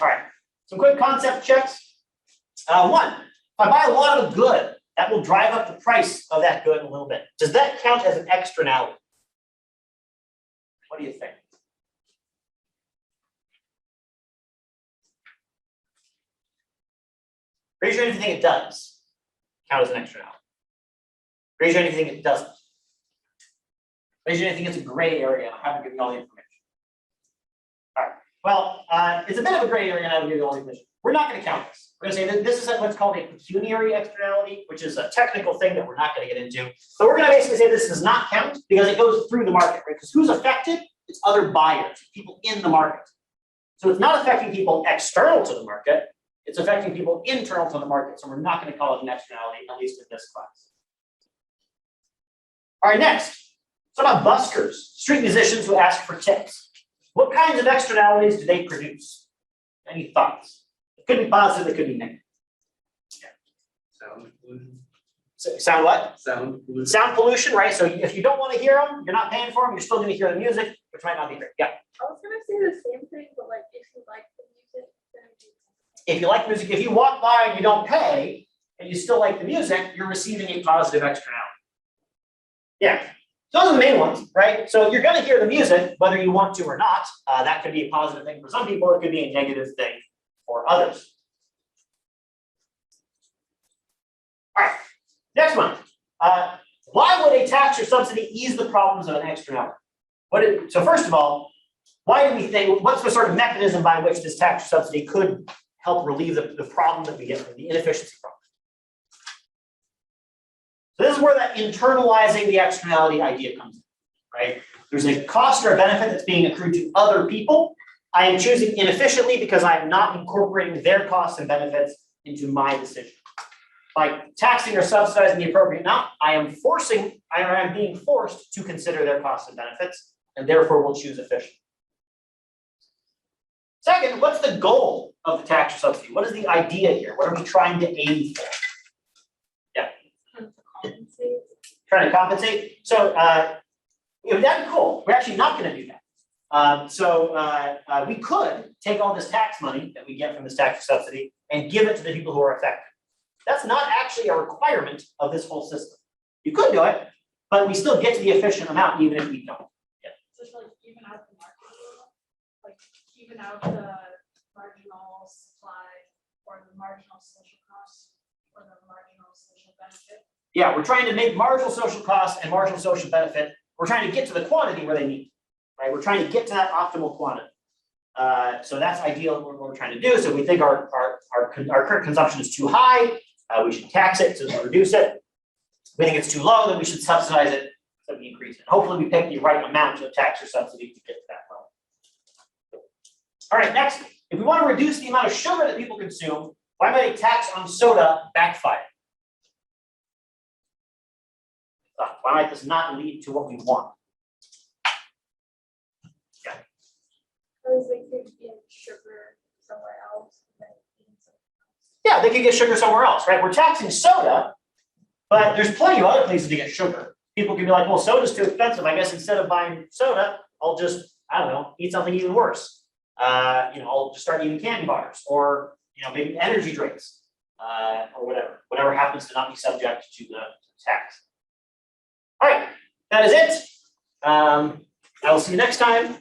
All right, some quick concept checks. One, if I buy a lot of a good, that will drive up the price of that good a little bit. Does that count as an externality? What do you think? Raise your hand if you think it does count as an externality. Raise your hand if you think it doesn't. Raise your hand if you think it's a gray area. I haven't given you all the information. All right. Well, it's a bit of a gray area, and I haven't given you all the information. We're not going to count this. We're going to say that this is what's called a pecuniary externality, which is a technical thing that we're not going to get into. So we're going to basically say this does not count because it goes through the market, right? Because who's affected? It's other buyers, people in the market. So it's not affecting people external to the market. It's affecting people internal to the market. So we're not going to call it an externality, at least in this class. All right, next. So about buskers, street musicians who ask for tips. What kinds of externalities do they produce? Any thoughts? It could be positive, it could be negative. Yeah. Sound pollution. Sound what? Sound pollution. Sound pollution, right? So if you don't want to hear them, you're not paying for them, you're still going to hear the music, which might not be great. Yeah. I was gonna say the same thing, but like if you like the music, then If you like music, if you walk by and you don't pay, and you still like the music, you're receiving a positive externality. Yeah. Those are the main ones, right? So you're going to hear the music, whether you want to or not. That could be a positive thing for some people. It could be a negative thing for others. All right, next one. Why would a tax or subsidy ease the problems of an externality? So first of all, why do we think, what's the sort of mechanism by which this tax or subsidy could help relieve the problem that we get from the inefficiency problem? So this is where that internalizing the externality idea comes in, right? There's a cost or a benefit that's being accrued to other people. I am choosing inefficiently because I am not incorporating their costs and benefits into my decision. By taxing or subsidizing the appropriate amount, I am being forced to consider their costs and benefits, and therefore will choose efficient. Second, what's the goal of the tax or subsidy? What is the idea here? What are we trying to aim for? Yeah. Trying to compensate. So that'd be cool. We're actually not going to do that. We could take all this tax money that we get from this tax or subsidy and give it to the people who are affected. That's not actually a requirement of this whole system. You could do it, but we still get to the efficient amount even if we don't. Yeah. just like even out the market, like even out the marginal supply or the marginal social cost or the marginal social benefit. Yeah, we're trying to make marginal social cost and marginal social benefit. We're trying to get to the quantity where they need, right? We're trying to get to that optimal quantity. So that's ideal what we're trying to do. So we think our current consumption is too high. We should tax it to reduce it. We think it's too low, then we should subsidize it so we increase it. Hopefully we pick the right amount of tax or subsidy to get to that level. All right, next, if we want to reduce the amount of sugar that people consume, why might a tax on soda backfire? Why might this not lead to what we want? Yeah. Because they could get sugar somewhere else. Yeah, they could get sugar somewhere else, right? We're taxing soda, but there's plenty of other places to get sugar. People can be like, well, soda's too expensive. I guess instead of buying soda, I'll just, I don't know, eat something even worse. I'll just start eating candy bars or, maybe energy drinks or whatever happens to not be subject to the tax. All right, that is it. I will see you next time.